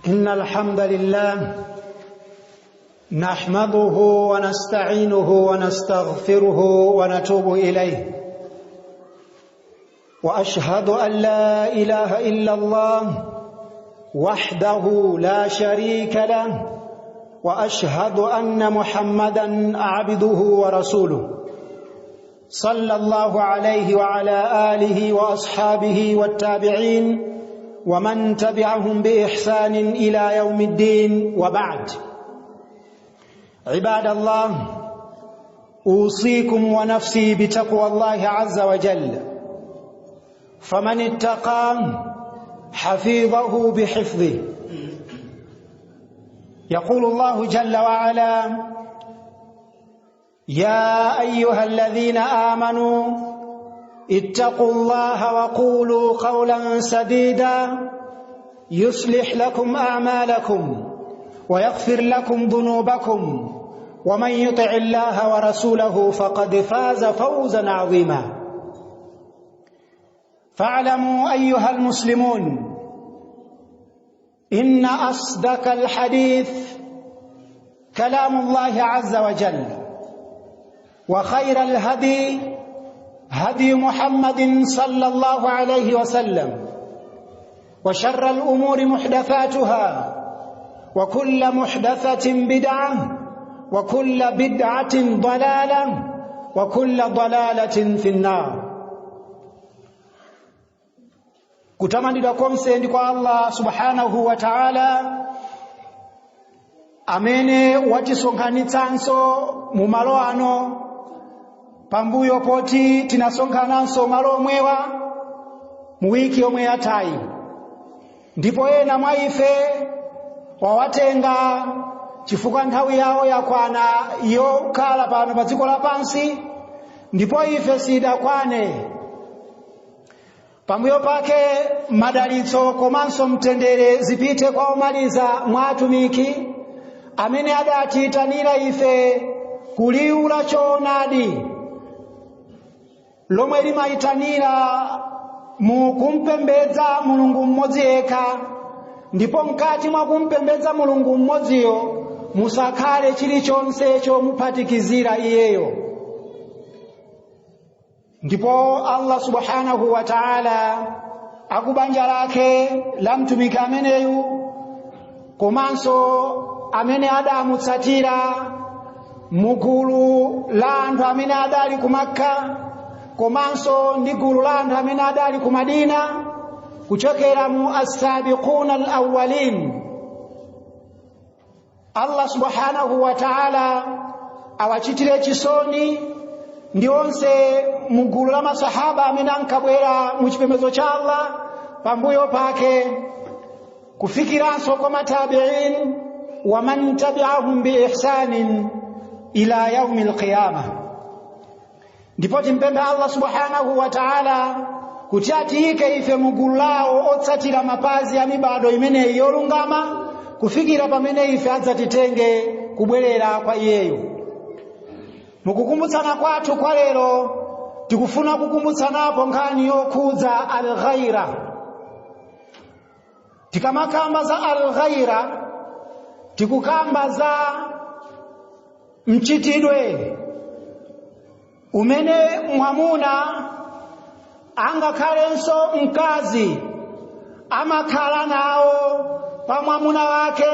إن الحمد لله نحمده ونستعينه ونستغفره ونتوب إليه، وأشهد أن لا إله إلا الله وحده لا شريك له، وأشهد أن محمدًا عبده ورسوله صلى الله عليه وعلى آله وأصحابه والتابعين ومن تبعهم بإحسان إلى يوم الدين، وبعد. عباد الله، أوصيكم ونفسي بتقوى الله عز وجل، فمن اتقى حفظه بحفظه. يقول الله جل وعلا: يا أيها الذين آمنوا اتقوا الله وقولوا قولا سديدا يصلح لكم أعمالكم ويغفر لكم ذنوبكم، ومن يطع الله ورسوله فقد فاز فوزا عظيما. فاعلموا أيها المسلمون إن أصدق الحديث كلام الله عز وجل، وخير الهدي هدي محمد صلى الله عليه وسلم، وشر الأمور محدثاتها، وكل محدثة بدعة، وكل بدعة ضلالة، وكل ضلالة في النار. Kutamanidwa konse ndi kwa Allah subhanahu wa ta'ala, amene watisonkhanitsanso mu malo ano pambuyo poti tinasonkhananso malo omwewa mu wiki yomwe yathayi, ndipo ena mwa ife wawatenga chifukwa nthawi yawo yakwana yokhala pano pa dziko lapansi, ndipo ife sidakwane. Pambuyo pake madalitso komanso mtendere zipite kwa omaliza mwa atumiki amene adatiyitanira ife kuliwu la choonadi lomwe limayitanira mu kumpembedza Mulungu mmodzi yekha, ndipo mkati mwa kumpembedza Mulungu mmodziyo musakhale chilichonse chomuphatikizira iyeyo. Ndipo Allah subhanahu wa ta'ala akubanja lake la mtumiki ameneyu komanso amene adamutsatira mugulu la anthu amene adali ku Makka, komanso ndi gulu la anthu amene adali ku Madina, kuchokera mu as-sabiquna al-awwalin. Allah subhanahu wa ta'ala awachitire chisoni ndi onse mugulu la masahaba amene ankabwera mu chipembedzo cha Allah pambuyo pake, kufikiranso kwa matabi'in wa man tabi'ahum bi ihsanin ila yaumil qiyamah. Ndipo timpembe Allah subhanahu wa ta'ala kuti atiyike ife mugulu lawo otsatira mapazi ya mibado imeneyi yolungama kufikira pamene ife adzatitenge kubwerera kwa iyeyo. Mukukumbutsana kwathu kwa lero tikufuna kukumbutsanapo nkhani yokhudza al-ghaira. Tikamakamba za al-ghaira tikukamba za mchitidwe umene mwamuna angakhalenso mkazi amakhala nawo pa mwamuna wake,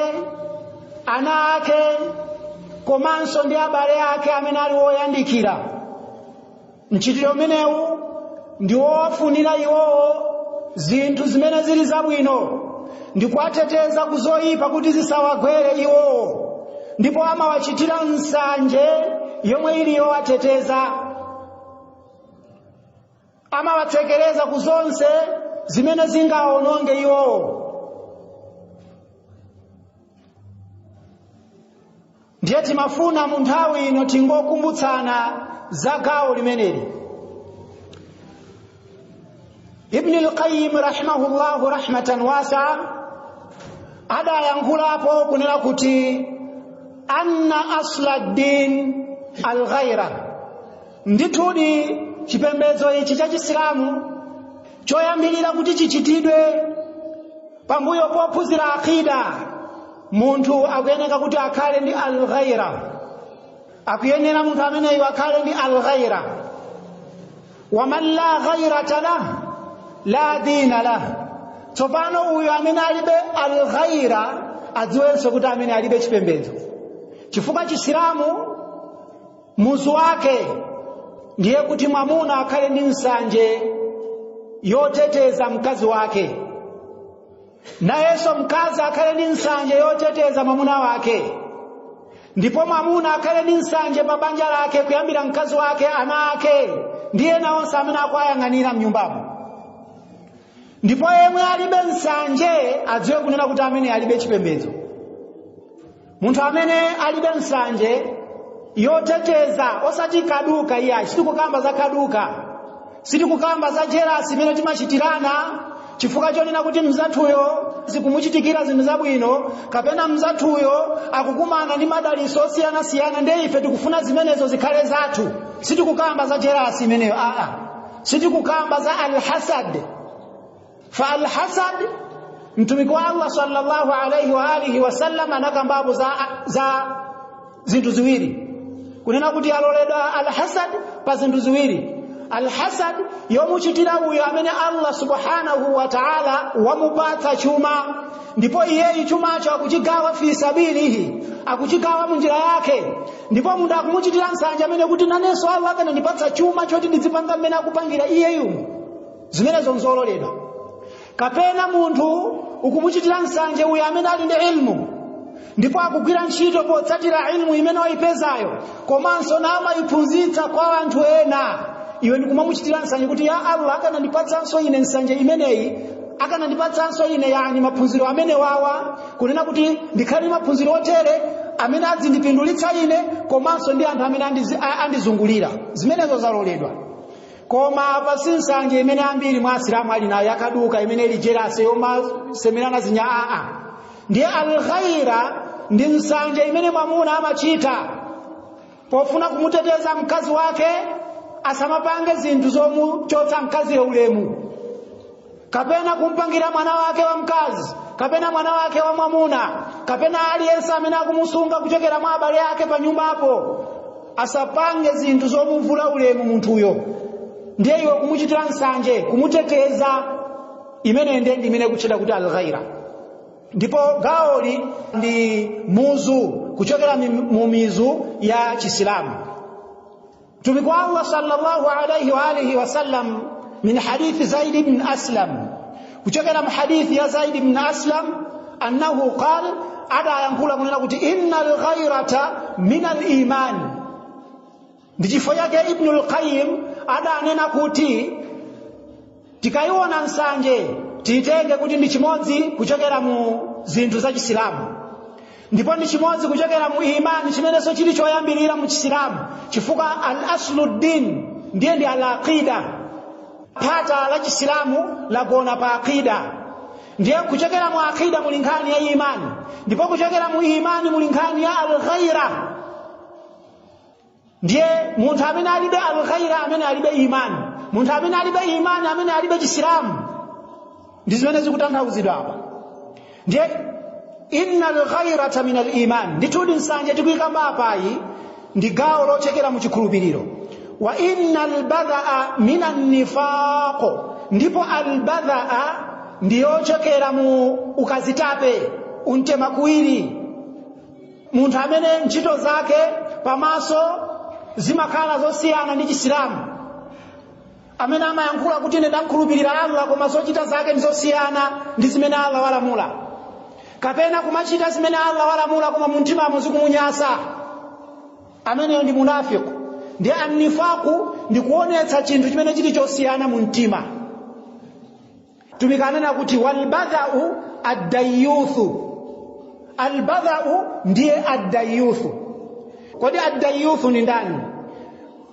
ana ake, komanso ndi abale ake amene ali woyandikira. Mchitidwe umenewu ndi wowafunira iwowo zinthu zimene zili zabwino, ndi kuwateteza kuzoyipa kuti zisawagwere iwowo, ndipo amawachitira nsanje yomwe ili yowateteza. Amawatsekereza kuzonse zimene zingaononge iwowo. Ndiye timafuna mu nthawi ino tingokumbutsana za gawo limeneli. Ibn al-Qayyim rahimahullahu rahmatan wasi'a adayankhulapo kunena kuti anna asla ad-din al-ghayra. Ndithudi chipembedzo ichi cha Chisilamu choyambirira kuti chichitidwe pambuyo pophunzira aqida munthu akuyenera kuti akhale ndi al-ghaira, akuyenera munthu ameneyo akhale ndi al-ghaira. Wa man la ghairata lahu la dina lahu. Tsopano uyo amene alibe al-ghaira adziwenso kuti amene alibe chipembedzo, chifukwa chisilamu muzu wake ndiye kuti mwamuna akhale ndi nsanje yoteteza mkazi wake, nayenso mkazi akhale ndi nsanje yoteteza mwamuna wake, ndipo mwamuna akhale ndi nsanje pa banja lake kuyambira mkazi wake, ana ake ndiye nawonse amene akuyang'anira mnyumbamo. Ndipo yemwe alibe nsanje adziwe kunena kuti amene alibe chipembedzo. Munthu amene alibe nsanje yoteteza, osati kaduka iya, sitikukamba za kaduka, sitikukamba za jerasi imene timachitirana chifukwa chonena kuti mzathuyo zikumuchitikira zinthu zabwino, kapena mzathuyo akukumana ndi madaliso osiyana-siyana ndiye ife tikufuna zimenezo zikhale zathu. Sitikukamba za jerasi imeneyo, sitikukamba za al-hasad. Fa al-hasad, mtumiki wa Allah sallallahu alayhi wa alihi wasallam anakambapo za zinthu ziwiri, kunena kuti aloledwa al-hasad pa zinthu ziwiri. Al-hasad yomuchitira uyo amene Allah subhanahu wa ta'ala wamupatsa chuma, ndipo iye chumacho akuchigawa fi sabilihi, akuchigawa munjira yake, ndipo munthu akumuchitira nsanje amene kuti nanenso Allah akanandipatsa chuma choti ndizipanga mmene akupangira iyeyu, zimenezo nzololedwa. Kapena munthu ukumuchitira nsanje uyo amene ali ndi ilmu, ndipo akugwira ntchito potsatira ilmu imene wayipezayo, komanso namayiphunzitsa kwa anthu ena, iwe ndikumamuchitira nsanje kuti ya Allah akanandipatsanso ine nsanje imeneyi, akanandipatsanso ine yani maphunziro amene wawa, kunena kuti ndikhale maphunziro otere amene adzindipindulitsa ine komanso ndi anthu amene andizungulira. Zimenezo zaloledwa. Koma pasi nsanje imene ambiri mwa Asilamu ali nayo yakaduka, imene ili jerasi yomasemerana zinya ndiye al-ghaira ndi nsanje imene mwamuna amachita pofuna kumuteteza mkazi wake asamapange zinthu zomuchotsa mkazi ulemu, kapena kumpangira mwana wake wa mkazi, kapena mwana wake wa mwamuna, kapena aliyense amene akumusunga kuchokera mwa abale yake pa nyumbapo asapange zinthu zomuvula ulemu munthuyo. Ndiye iwe kumuchitira nsanje, kumuteteza, imene ndi imene kuchita kuti al-ghaira. Ndipo gaoli ndi muzu kuchokera mu mizu ya Chisilamu. Mtumiki wa Allah sallallahu alayhi wa alihi wasallam min hadithi Zaid ibn Aslam, kuchokera mu hadithi ya Zaid ibn Aslam annahu qala, ada yankula kunena kuti innal ghairata min al-iman. Ndichifo yake Ibn al-Qayyim ada anena kuti tikaiona nsanje titenge kuti ndi chimodzi kuchokera mu zinthu za Chisilamu, ndipo ndi chimodzi kuchokera mu imani chimeneso chili choyambirira mu Chisilamu, chifukwa al-asluddin ndiye ndi al-aqida. Phata la Chisilamu lagona pa aqida, ndiye kuchokera mu aqida muli nkhani ya imani, ndipo kuchokera mu imani muli nkhani ya al-ghaira. Ndiye munthu amene alibe al-ghaira amene alibe imani, munthu amene alibe imani amene alibe Chisilamu. Ndi zimene zikutanthauzidwa apa. Ndiye innal ghairata min al-iman, nditudi nsanje tikuyikamba apayi ndi gawo lochekera mu chikhulupiriro. Wa innal badha'a min an-nifaq, ndipo al-badha'a ndiyochokera mu ukazitape, untema kuwiri. Munthu amene ntchito zake pamaso zimakhala zosiyana ndi Chisilamu, amene amayankhula kuti ine ndakhulupirira Allah koma zochita zake ndizosiyana ndi zimene Allah walamula, kapena kumachita zimene Allah walamula koma muntimamo zikumunyasa, ameneyo ndi munafiku. Ndiye an-nifaqu ndi kuonetsa chinthu chimene chili chosiyana mu mtima. Tumikanena kuti wal badha'u ad-dayyuthu, al-badha'u ndiye ad-dayyuthu. Kodi ad-dayyuthu ni ndani?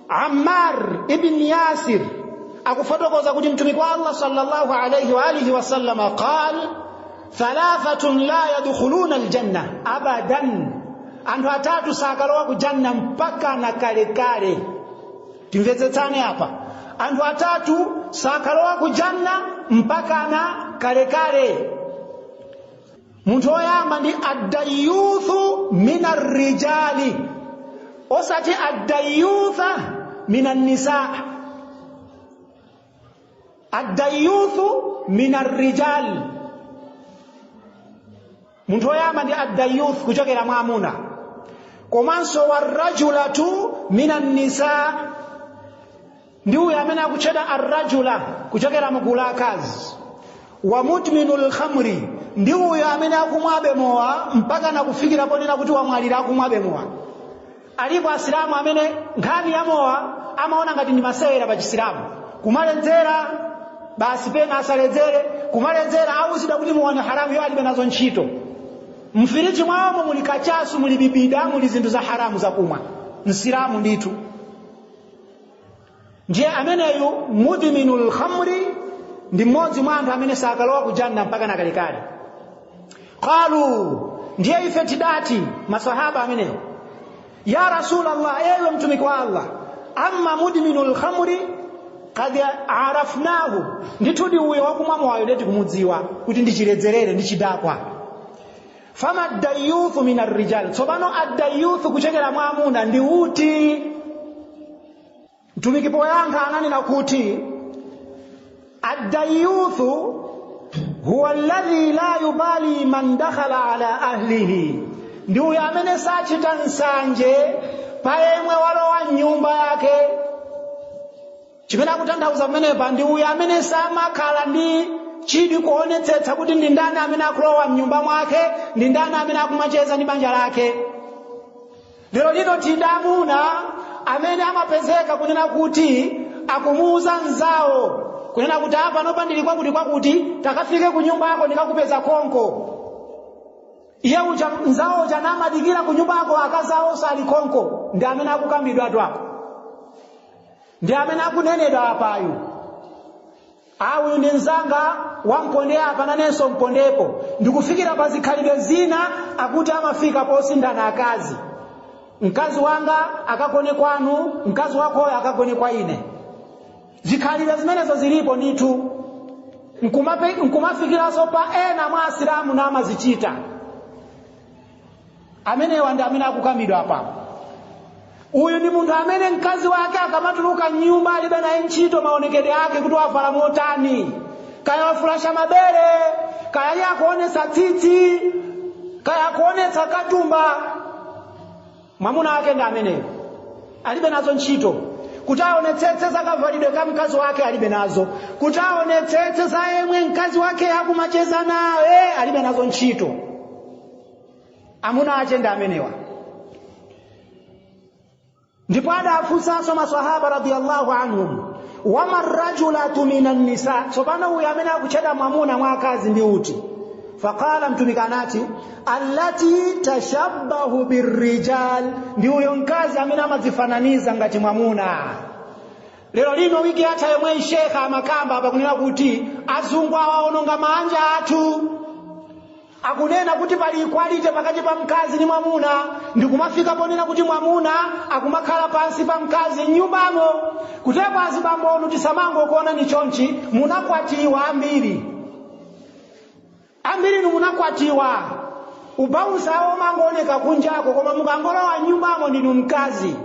Ammar ibn Yasir akufotokoza kuti mtumiki wa Allah sallallahu alayhi wa alihi wasallam qala thalathatun la yadkhuluna al-janna abadan, anthu atatu sakalowa ku janna mpaka na kale kale. Timvetsetsane hapa, anthu atatu sakalowa ku janna mpaka na kale kale. Muntu oyamba ndi ad-dayyuthu minar rijali, osati ad-dayyutha minan nisa. Ad-dayyuthu minar rijal. Muntu oyamba ndi ad-dayyuth kuchokera mwa amuna. Komanso warrajulatu minan nisa, ndi uyo amene akuchedwa arrajula kuchokera mu gulu la akazi. Wa mudminul khamri, ndi uyo amene akumwabe mowa mpaka nakufikira ponena kuti wamwalira akumwabe mowa. Alipo asilamu amene nkhani ya mowa amaona ngati ndi masewera pa chisilamu. Kumaledzera basi pena asaledzere, kumaledzera awuzidwa kuti muone haramu yo alibe nazo ntchito. Mfiriji mwawo muli kachasu, muli bibida, muli zinthu za haramu za kumwa. Msilamu nditu. Ndiye ameneyu mudminul khamri ndi mmodzi mwa anthu amene sakalowa ku janna mpaka nakalekale. Qalu, ndiye ife tidati masahaba ameneyo, ya Rasulallah, ewe mtumiki wa Allah, amma mudminul khamri qad arafnahu, nditudi uyo wakumwa mowayo ndeti kumudziwa kuti ndichiledzerere ndichidakwa. Fama ad-dayyuthu minar rijal, tsopano ad-dayyuthu kuchokera mwa amuna ndi uti? Mtumiki poyankha ananena kuti ad-dayyuthu huwa alladhi la yubali man dakhala ala ahlihi, ndi uyo amene sachita nsanje pa yemwe walowa nyumba yake. Chimene akutanthauza pamenepa ndi uyo amene samakhala ndi chidi kuonetsetsa kuti ndi ndani amene akulowa mnyumba mwake, ndi ndani amene akumacheza ndi banja lake. Lero lino tindamuna amene amapezeka kunena kuti akumuuza nzawo, kunena kuti apa nopa ndili kwakuti takafike ku nyumba yako ndikakupeza konko. Iye uja nzawo uja namadikira ku nyumba yako akazawo sali konko, ndi amene akukambidwa apo, ndi amene akunenedwa apayu. Awu ndi nzanga wamponde apa nanenso mpondepo, ndikufikira pa zikhalidwe zina akuti amafika posindana akazi. Mkazi wanga akagone kwanu, mkazi wakoyo akagone kwa ine. Zikhalidwe zimenezo zilipo nditu. Nkumafikiranso pa ena mwa asilamu na amazichita. Amenewa ndi amene akukambidwa apa. Uyu ndi munthu amene mkazi wake akamatuluka nyumba alibe naye ntchito maonekedwe yake kuti wavala motani. Kaya wafulasha mabere, kaya iye akuonetsa tsitsi, kaya akuonetsa katumba. Mwamuna wake ndi ameneyo alibe nazo ntchito. Kuti aonetsetse zakavalidwe ka mkazi wake alibe nazo. Kuti aonetsetse za yemwe mkazi wake akumacheza nawe alibe nazo ntchito. Amuna ake ndi amenewa. Ndipo adafunsanso maswahaba radiyallahu anhum, wama rajulatu minan nisa, tsopano uyu amene akuchedwa mwamuna mwa akazi ndi uti? Faqala mtumiki anati, allati tashabbahu birrijal, ndi uyo mkazi amene amadzifananiza ngati mwamuna. Lero lino wiki yatha yomwe shekha amakamba apa kunena kuti azungu awaononga manja athu. Akunena kuti pali equality pakati pa mkazi ndi mwamuna, ndikumafika ponena kuti mwamuna akumakhala pansi pa mkazi nyumbamo. Kutepa azibambo onu tisamango kuona ni chonchi, munakwatiwa ambiri. Ambiri ni munakwatiwa. Ubausa awo mangooneka kunjako, koma mukangolowa nyumbamo ndinu mkazi.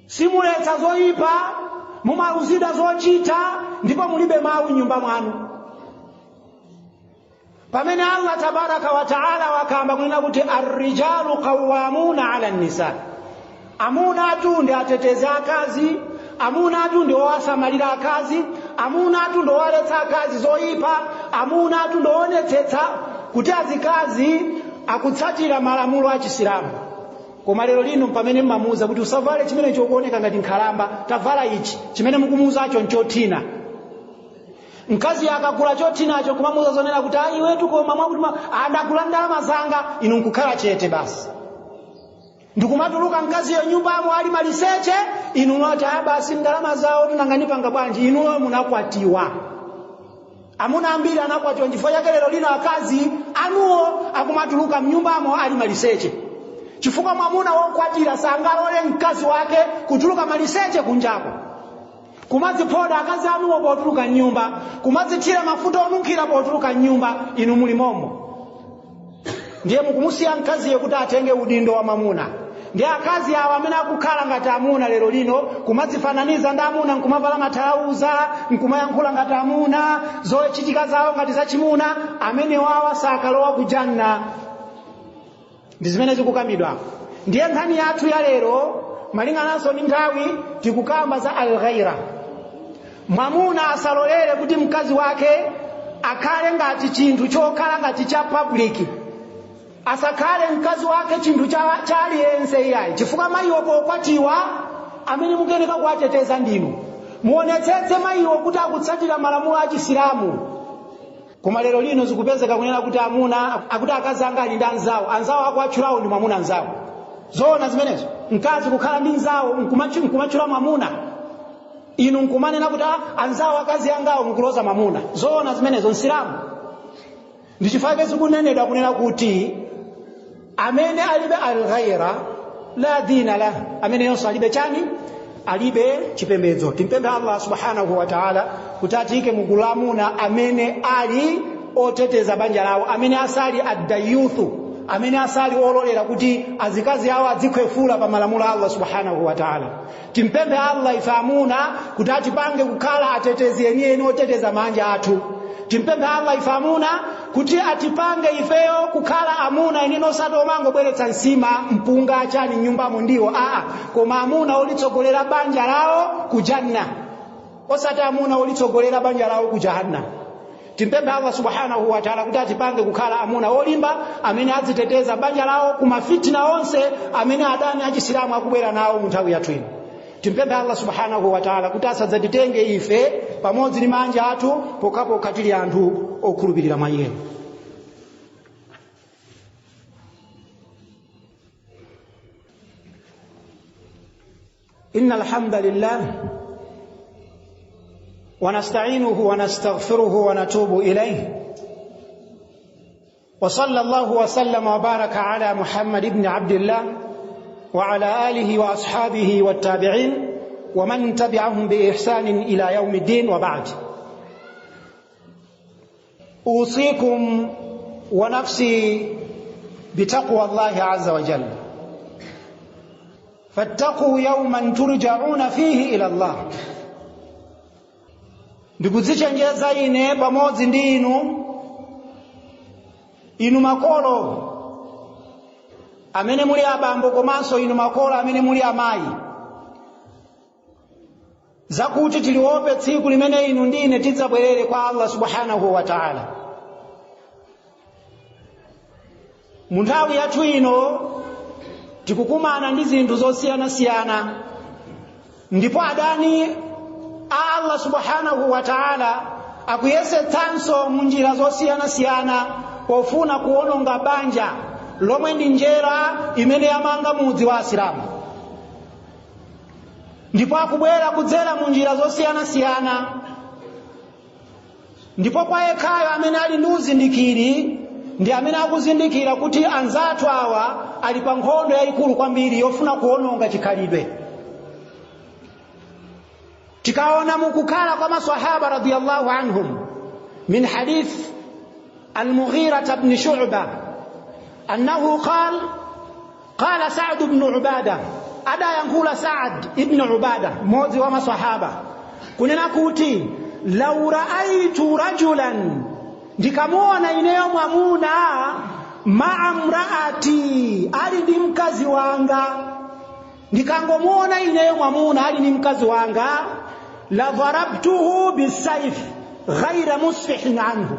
Simuletsa zoyipa, mumauzida zochita, ndipo mulibe mawu nyumba mwanu. Pamene Allah tabaraka wa taala wakamba kunena kuti ar-rijalu qawwamuna 'ala an-nisa, amuna atu ndi atetezi akazi, amuna atu ndi owasamalira akazi, amuna atu ndi owaletsa akazi zoyipa, amuna atu ndi oonetsetsa kuti azikazi akutsatira malamulo a Chisilamu. Koma lero lino pamene mmamuuza kuti usavale chimene chokuoneka ngati nkhalamba, tavala ichi chimene mukumuuzacho nchothina. Mkazi akakula chothinacho kumamuuza zonena kuti ayi wetu koma mwakuti andakula ndalama zanga, inu nkukhala chete basi. Ndikumatuluka mkazi yo nyumbamo ali maliseche, inu mwati basi ndalama zawo tunanganipanga bwanji, inu munakwatiwa. Amuna ambiri anakwatiwa chifukwa chake lero lino akazi anuwo akumatuluka mnyumbamo ali maliseche. Chifukwa mwamuna wokwatira sangalole mkazi wake kutuluka maliseche kunjako. Kumazipoda akazi anuwo potuluka nyumba, kumazithira mafuta onunkhira potuluka nyumba, inu muli momo. ndiye mukumusiya mkaziyo kuti atenge udindo wa mamuna. Ndiye akazi awo amene akukhala ngati amuna lero lino kumadzifananiza ndi amuna, nkumavala matalauza, nkumayankhula ngati amuna, zochitika zawo ngati zachimuna, amene wawa sakalowa ku janna. Ndi zimene zikukamidwa. Ndiye nkhani yathu ya lero malingananso ndi nthawi tikukamba za al-ghaira. Mwamuna asalolere kuti mkazi wake akhale ngati chinthu chokhala ngati cha public. Asakhale mkazi wake chinthu cha aliyense iyayi. Chifukwa mayiwo pokwatiwa amene mukeneka kuwateteza ndinu. Muonetsetse mayiwo kuti akutsatira malamulo a Chisilamu. Koma lero lino zikupezeka kunena kuti amuna akuti akazi anga ali ndi anzawo akuwatchulawo ndi mwamuna anzawo. Zoona zimenezo. Mkazi kukhala ndi nzawo nkumatchula mwamuna. Inu nkumanena kuti anzawo akazi angawo nkuloza mwamuna. Zoona zimenezo Isilamu. Ndi chifukwa zikunenedwa kunena kuti amene alibe al-ghaira la dina la, amene yonso alibe chani, alibe chipembedzo. Timpemphe Allah subhanahu wa ta'ala kuti atike mugulu la amuna amene ali oteteza banja lawo, amene asali ad-dayuthu, amene asali ololera kuti azikazi awo azikhwefula pa malamulo a Allah subhanahu wa ta'ala. Timpemphe Allah ife amuna kuti atipange kukhala atetezi enieni oteteza manja athu. Timpemphe Allah ife amuna kuti atipange ifeyo kukhala amuna enino sato mango bweretsa nsima mpunga chani nyumbamo ndiwo koma amuna olitsogolera banja lawo ku janna, osati amuna olitsogolera banja lawo ku jahannam. Timpemphe Allah subhanahu wa ta'ala kuti atipange kukhala amuna olimba amene aziteteza banja lawo ku mafitina onse amene adani a Chisilamu akubwera nawo mu nthawi yathu ino. Timpemphe Allah subhanahu wa ta'ala kuti asadzatitenge ife pamodzi ndi manja athu pokapoka tili anthu okhulupirira mwa Iye. Innal hamdalillah wa nasta'inuhu wa nastaghfiruhu wa natubu ilayhi. Wa sallallahu wa sallama wa baraka ala Muhammad ibn Abdullah وعلى آله وأصحابه والتابعين ومن تبعهم بإحسان إلى يوم الدين وبعد. أوصيكم ونفسي بتقوى الله عز وجل، فاتقوا يوما ترجعون فيه إلى الله. ndikuzichenjeza ine pamodzi ndi inu makolo amene muli abambo komanso inu makolo amene muli amayi, zakuti tiliope tsiku limene inu ndine tidzabwerere kwa Allah subhanahu wa ta'ala. Mu nthawi yathu ino tikukumana ndi zinthu zosiyana-siyana, ndipo adani a Allah subhanahu wa ta'ala akuyesetsanso mu njira zosiyana-siyana pofuna kuononga banja lomwe ndi njera imene yamanga mudzi wa Asilamu. Ndipo akubwera kudzera mu njira zosiyana-siyana, ndipo kwa yekhayo amene ali ndi uzindikiri ndi amene akuzindikira kuti anzathu awa ali pa nkhondo yayikulu kwambiri yofuna kuononga chikhalidwe. Tikaona mukukhala kwa maswahaba radiyallahu anhum min hadith al-Mughira ibn Shu'bah أنه قال سعد بن عبادة أدا ينقول سعد ابن عبادة موزي وما صحابة كننا كوتي لو رأيت رجلا ndikamwona ineyo mwamuna ma'a mraati ali ndi mkazi wanga, ndikangomwona ineyo mwamuna ali ndi mkazi wanga, la dharabtuhu bisayf ghayra musfihin anhu,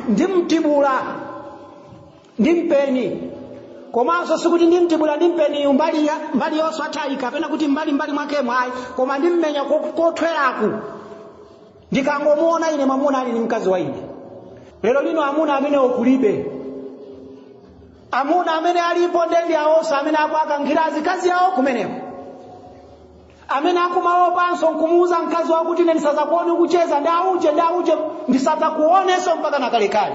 ndimtibula ndimpeni, komanso sikuti ndimtibula ndimpeni mbali yonso atayi kapena kuti mbali mwake mwayi, koma ndimmenya kothweraku ndikangomwona ine mwamuna ali ndi mkazi wa ine. Lero lino amuna amene okulibe, amuna amene alipo ndendi awonso amene akuakankhira azikazi yawo kumeneko, amene akumaopanso nkumuuza mkazi wakuti ine ndisadzakuone kucheza ndauje ndisadzakuonenso mpaka nakalekale.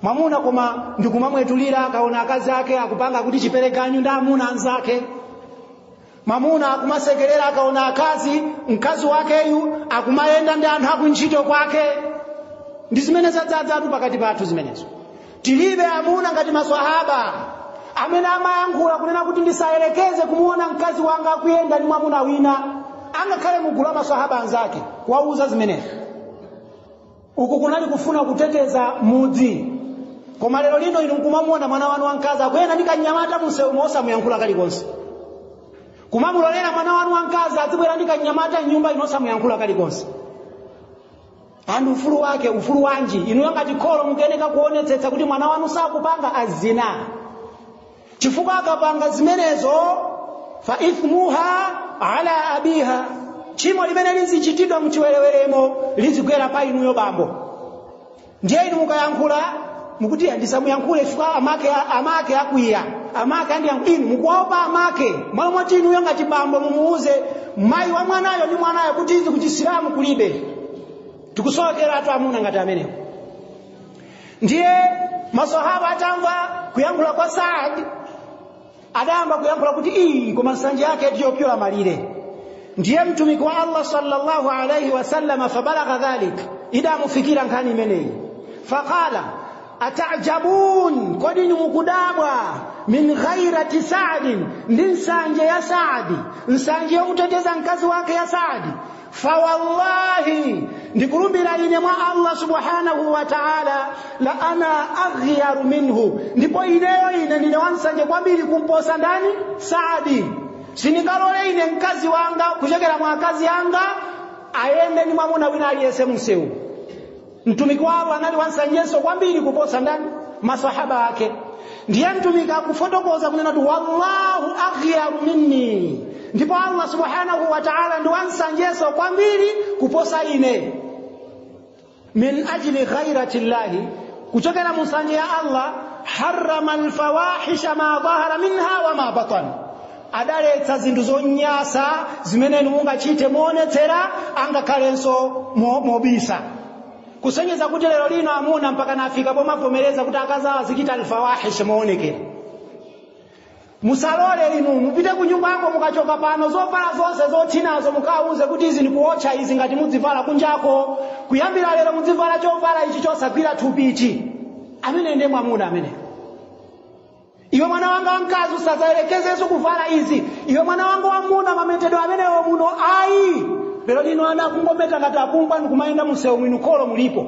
Mwamuna koma ndikumamwetulira akaona akazi ake akupanga kuti chiperekanyu ndi amuna anzake. Mwamuna akumasekerera akaona akazi mkazi wakeyu akumayenda ndi anthu akuntchito kwake. Ndi zimene zadzadzatu pakati pathu zimenezo. tilibe amuna ngati maswahaba amene amayankhula kunena kuti ndisayerekeze kumuona mkazi wanga akuyenda ndi mwamuna wina, angakhale mugulu la maswahaba anzake wauza zimenezi. Uku kunali kufuna kuteteza mudzi. Koma lero lino inu nkumamuona mwana wanu wamkazi akuyenda ndi kanyamata munsewu osamuyankhula kalikonse. Kumamulolera mwana wanu wamkazi azibwera ndi kanyamata nyumba inosamuyankhula kalikonse. Andu ufulu wanji inu ngati kholo mukeneka kuonetsetsa kuti mwana wanu sakupanga azina. Chifukwa akapanga zimenezo fa ithmuha ala abiha, chimo limene lizichitidwa mchiweleweremo lizigwera pa inuyo bambo. Ndiye inu mukayankhula mukuti ndisamuyankhule chifukwa amake akwiya, amake inu mukuopa amake. Mwamoti inuyo ngati bambo mumuuze mayi wa mwanayo ndi mwanayo kuti izi kuchisilamu kulibe. Tikusokera atu amuna ngati amenewo. Ndiye maswahaba atamva kuyankhula kwa Saad, adamba kuyankhula kuti koma nsanje yake ndiyopyola malire. Ndiye mtumiki wa Allah sallallahu alayhi wasallam fabalagha dhalik, ida mufikira nkhani imeneyi. Faqala atajabun, kodi mukudabwa min ghairati Saad, ndi nsanje ya Saadi, nsanje yokuteteza mkazi wake ya Saadi. Fawallahi, ndikulumbira ine mwa Allah subhanahu wa ta'ala, la ana aghyaru minhu, ndipo ine ndine wansanje kwambiri kumposa ndani Saadi. Sinikalole ine mkazi wanga kuchokera mwa kazi yanga ayende ni mwamuna wina aliyese msewu. Mtumiki wa Allah anali wansanjeso kwambiri kuposa ndani maswahaba wake. Ndiye mtumiki akufotokoza kunena tu wallahu aghyaru minni, ndipo Allah subhanahu wa ta'ala ndi wansanjeso kwambiri kuposa ine. Min ajli ghairati llahi, kuchokera musanje ya Allah, harrama alfawahisha ma dhahara minha wa ma batan, adaletsa zinthu zonyasa zimene mungachite muonetsera angakhalenso mobisa. Kusenyeza kuti lero lino amuna mpaka nafika pomavomereza kuti akazawa zichita alfawahish muonekera. Musalole lino mupite ku nyumba yako mukachoka pano zovala zonse zothinazo mukauze kuti izi ndikuocha izi ngati mudzivala kunjako, kuyambira lero mudzivala chovala ichi chosagwira thupi ichi. Amene ndiye mwamuna amene. Iwe mwana wanga wamkazi usazaelekezeso kuvala izi. Iwe mwana wanga wamuna mametedwe amenewo muno ayi. Lero lino ana kungometa ngati apumba ndikumayenda munsewu mwinu kholo mulipo.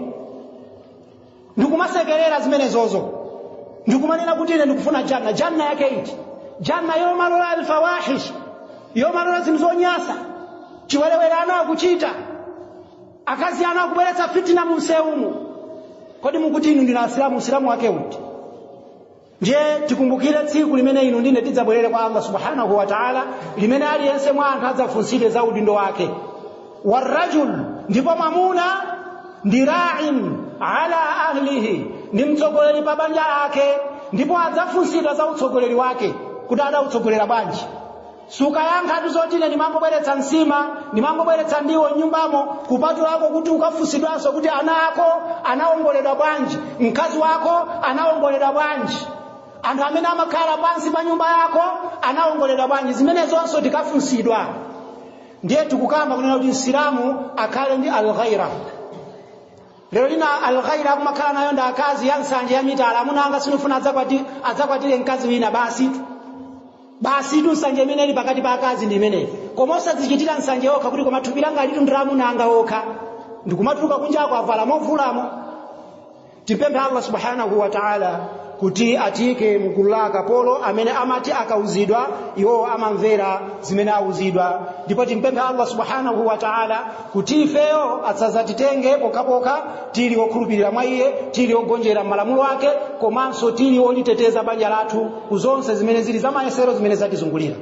Ndikumasekerera zimene zozo. Ndikumanena kuti ine ndikufuna janna. Janna yake iti. Janna yomalola alfawahish, yomalola zinthu zonyasa, chiwelewele anakuchita, akazi anakubweretsa fitina munsewumu. Kodi mukuti inu ndina Islamu wake uti? Ndiye tikumbukire tsiku limene inu ndine tidzabwerere kwa Allah subhanahu wa ta'ala, limene aliyense mwa anthu adzafunsire za udindo wake. Warrajul, ndipo mwamuna ndi ra'in ala ahlihi, ndi mtsogoleri pa banja lake, ndipo adzafunsidwa za utsogoleri wake kuti adautsogolela bwanji. Sukayankha tuzotine ndimangobweretsa nsima, ndimangobweretsa ndiwo nyumbamo, kupatulako kuti ukafunsidwanso kuti ana ako anaongoledwa bwanji, mkazi wako anaongoledwa bwanji, anthu amene amakhala pansi pa nyumba yako anaongoledwa bwanji. Zimene zonse tikafunsidwa. Ndiye tikukamba kunena kuti Islamu akhale ndi al-ghaira. Lero lina al-ghaira akumakhala nayo nda akazi ya nsanje ya mitala, amuna anga sinufuna adzakwatire mkazi wina basi tu nsanje imene pakati pa akazi ndi imene. Koma osadzichitira nsanje okha kuti koma thupi langa litu ndiramuna anga okha, ndikumatuluka kunjako avala movulamo. Tipemphe Allah subhanahu wa ta'ala kuti atike mugulu la akapolo amene amati akauzidwa iwo amamvera zimene auzidwa. Ndipo timpemphe Allah subhanahu wa ta'ala kuti ifeyo atsazatitenge pokapoka tili okhulupirira mwa iye, tili ogonjera malamulo ake, komanso tili oliteteza banja lathu kuzonse zimene zili za mayesero zimene zatizungulira.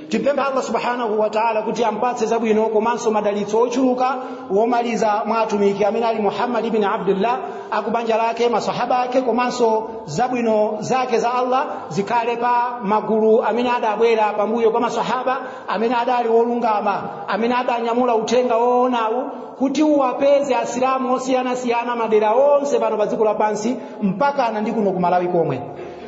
Timpemphe Allah subhanahu wa ta'ala kuti ampatse zabwino komanso madalitso ochuluka womaliza mwa atumiki amene ali Muhammad ibn Abdullah, akubanja lake, masahaba ake, komanso zabwino zake za Allah zikhale pa magulu amene adabwera pambuyo kwa masahaba amene adali wolungama, amene adanyamula uthenga woonawu kuti uwapeze Asilamu osiyana madera onse pano pa dziko lapansi mpaka ndi kuno ku Malawi komwe.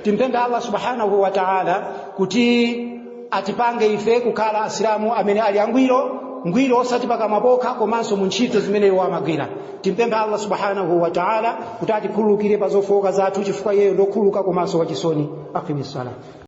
Timpemphe Allah subhanahu wa ta'ala kuti atipange ife kukhala Asilamu amene ali angwiro ngwiro osati pakamwa pokha komanso mu ntchito zimene iwo amagwira. Timpempha Allah subhanahu wa ta'ala kuti atikhululukire pa zofowoka zathu chifukwa iyeyo ndokhululuka komanso wachisoni. Aqimis salat.